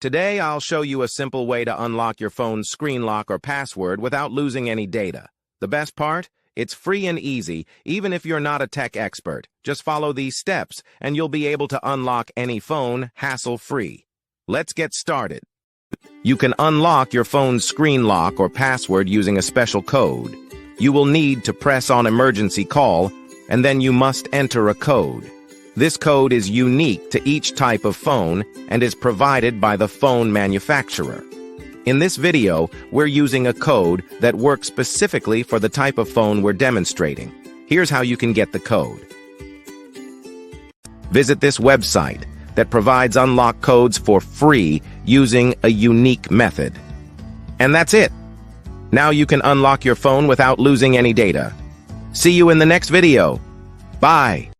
Today, I'll show you a simple way to unlock your phone's screen lock or password without losing any data. The best part? It's free and easy, even if you're not a tech expert. Just follow these steps, and you'll be able to unlock any phone hassle-free. Let's get started. You can unlock your phone's screen lock or password using a special code. You will need to press on emergency call, and then you must enter a code. This code is unique to each type of phone and is provided by the phone manufacturer. In this video, we're using a code that works specifically for the type of phone we're demonstrating. Here's how you can get the code. Visit this website that provides unlock codes for free using a unique method. And that's it. Now you can unlock your phone without losing any data. See you in the next video. Bye.